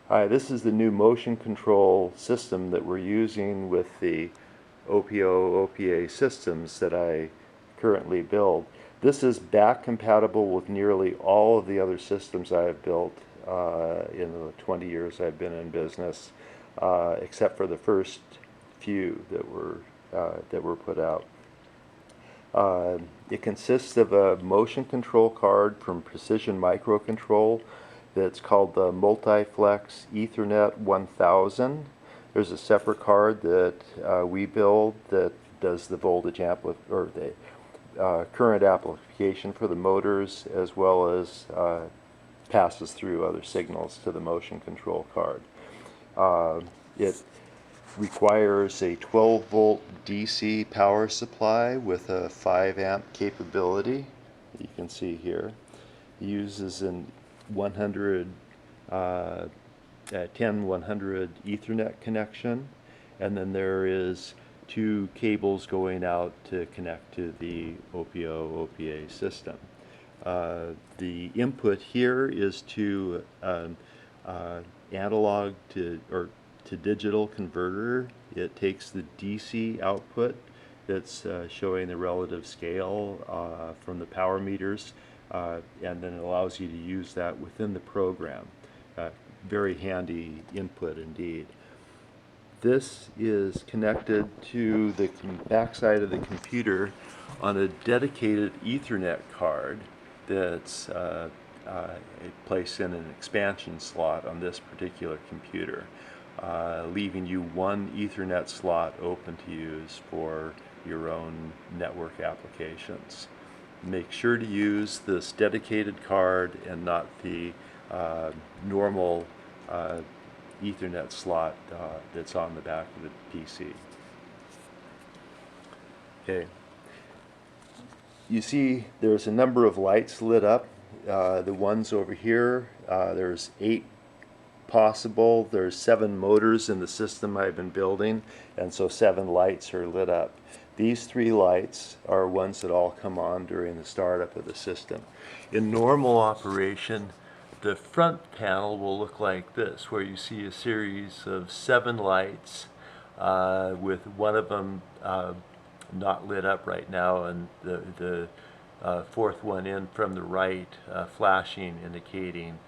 Hi, this is the new motion control system that we're using with the OPO/OPA systems that I currently build. This is back compatible with nearly all of the other systems I have built in the 20 years I've been in business, except for the first few that were put out. It consists of a motion control card from Precision Microcontrol that's called the Multiflex Ethernet 1000. There's a separate card that we build that does the voltage or the current application for the motors, as well as passes through other signals to the motion control card. It requires a 12 volt DC power supply with a 5 amp capability. You can see here. It uses an 100 10-100 Ethernet connection, and then there is two cables going out to connect to the OPO/OPA system. The input here is to analog to digital converter. It takes the DC output that's showing the relative scale from the power meters, and then it allows you to use that within the program. Very handy input indeed. This is connected to the backside of the computer on a dedicated Ethernet card that's placed in an expansion slot on this particular computer, leaving you one Ethernet slot open to use for your own network applications. Make sure to use this dedicated card and not the normal Ethernet slot that's on the back of the PC. Okay. You see there's a number of lights lit up. The ones over here, there's 8 possible. There's 7 motors in the system I've been building, and so 7 lights are lit up. These 3 lights are ones that all come on during the startup of the system. In normal operation, the front panel will look like this, where you see a series of 7 lights with one of them not lit up right now, and the 4th one in from the right flashing, indicating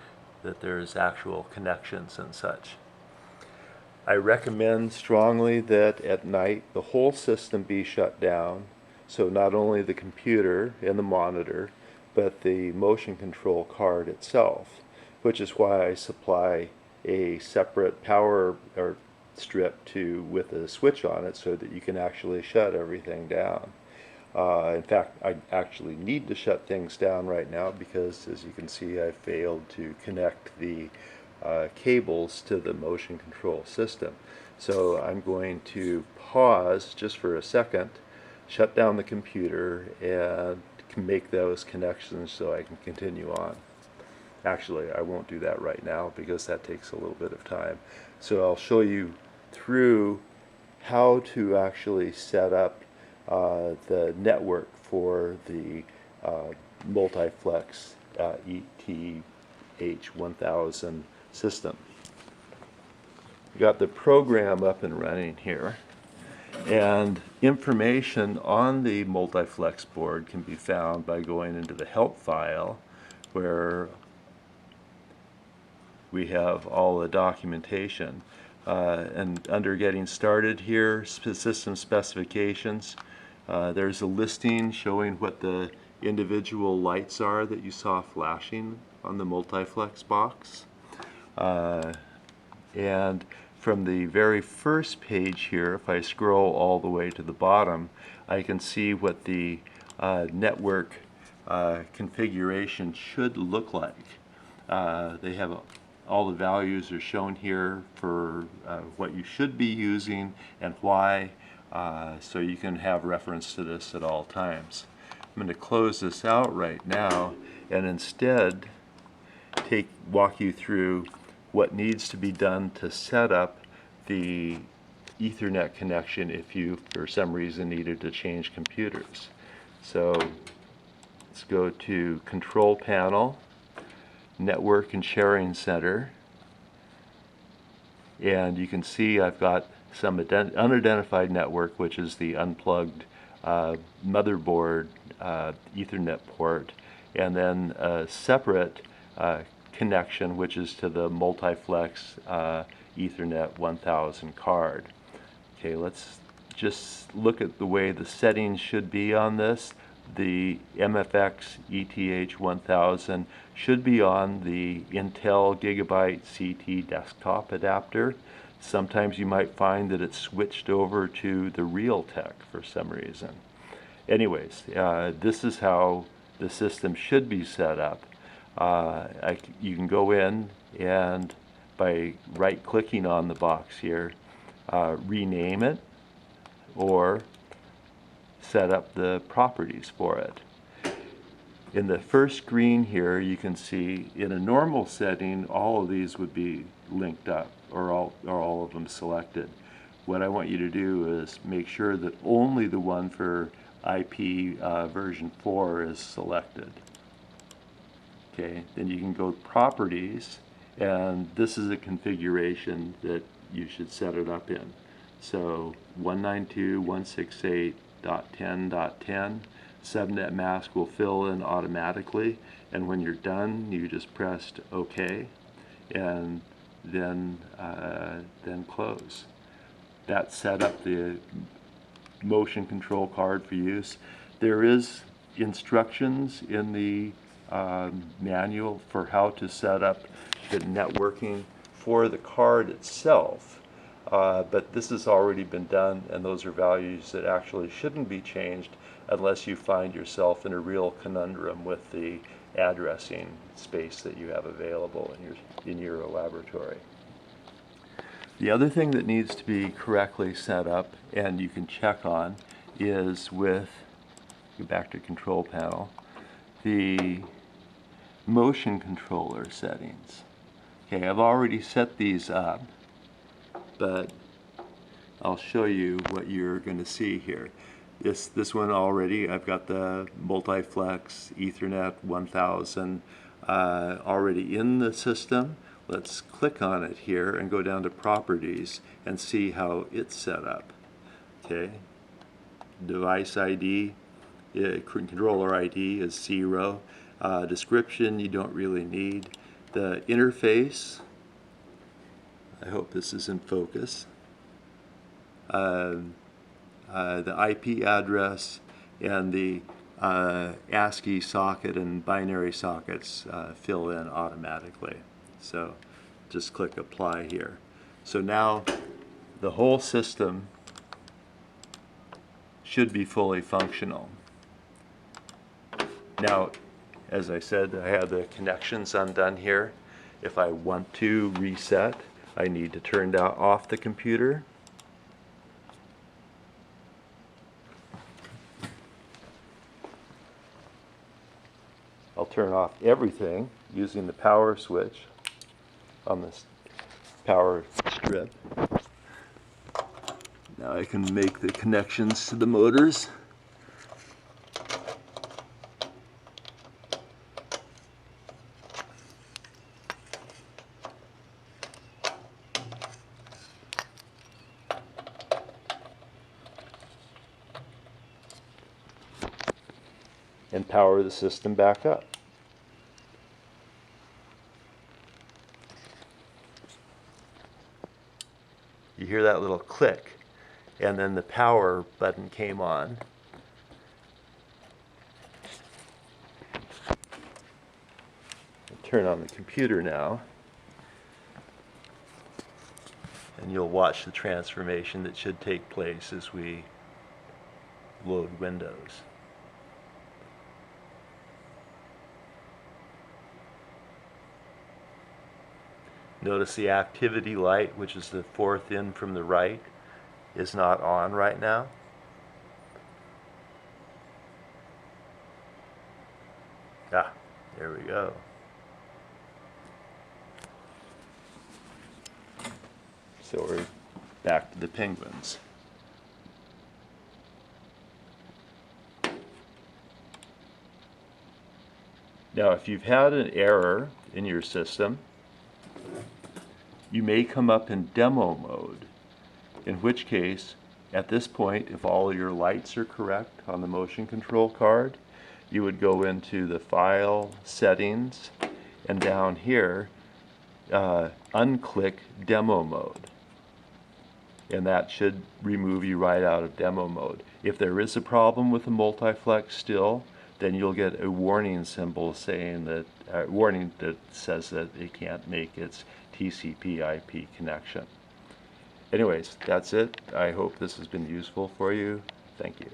that there's actual connections and such. I recommend strongly that at night the whole system be shut down, so not only the computer and the monitor, but the motion control card itself, which is why I supply a separate power or strip with a switch on it so that you can actually shut everything down. In fact, I actually need to shut things down right now because, as you can see, I failed to connect the cables to the motion control system. So I'm going to pause just for a second, shut down the computer, and make those connections so I can continue on. Actually, I won't do that right now because that takes a little bit of time. So I'll show you through how to actually set up the network for the Multiflex ETH1000 system. We got the program up and running here, and information on the Multiflex board can be found by going into the help file, where we have all the documentation. And under getting started here, system specifications, there's a listing showing what the individual lights are that you saw flashing on the Multiflex box. And from the very first page here, if I scroll all the way to the bottom, I can see what the network configuration should look like. They have all the values are shown here for what you should be using and why, so you can have reference to this at all times. I'm going to close this out right now and instead walk you through what needs to be done to set up the Ethernet connection if you, for some reason, needed to change computers. So let's go to Control Panel, Network and Sharing Center, And you can see I've got some unidentified network, which is the unplugged motherboard Ethernet port, and then a separate connection, which is to the Multiflex Ethernet 1000 card. Okay, let's just look at the way the settings should be on this. The MFX ETH 1000 should be on the Intel Gigabyte CT desktop adapter. Sometimes you might find that it's switched over to the Realtek for some reason. Anyways, this is how the system should be set up. You can go in and by right-clicking on the box here, rename it or set up the properties for it. In the first screen here, you can see in a normal setting, all of these would be linked up or all of them selected. What I want you to do is make sure that only the one for IP version 4 is selected. Okay, then you can go to properties, and this is a configuration that you should set it up in. So 192.168.10.10, subnet mask will fill in automatically, and when you're done, you just pressed OK, and then close. That set up the motion control card for use. There is instructions in the manual for how to set up the networking for the card itself, but this has already been done, and those are values that actually shouldn't be changed unless you find yourself in a real conundrum with the addressing space that you have available in your laboratory. The other thing that needs to be correctly set up, and you can check on, is with, go back to control panel, the motion controller settings. Okay, I've already set these up, but I'll show you what you're going to see here. This one already, I've got the Multiflex Ethernet 1000 already in the system. Let's click on it here and go down to properties and see how it's set up. Okay, device ID, controller ID is 0. Description you don't really need. The interface, I hope this is in focus. The IP address and the ASCII socket and binary sockets fill in automatically. So just click apply here. So now the whole system should be fully functional. Now, as I said, I have the connections undone here. If I want to reset, I need to turn off the computer. I'll turn off everything using the power switch on this power strip. Now I can make the connections to the motors. And power the system back up. You hear that little click, and then the power button came on. I'll turn on the computer now, and you'll watch the transformation that should take place as we load Windows. Notice the activity light, which is the fourth in from the right, is not on right now. Ah, there we go. So we're back to the penguins. Now, if you've had an error in your system, you may come up in demo mode, in which case, at this point, if all your lights are correct on the motion control card, you would go into the File, Settings, and down here, unclick Demo Mode. And that should remove you right out of demo mode. If there is a problem with the multiflex still, then you'll get a warning symbol saying that, warning that says that it can't make its TCP/IP connection. Anyways, that's it. I hope this has been useful for you. Thank you.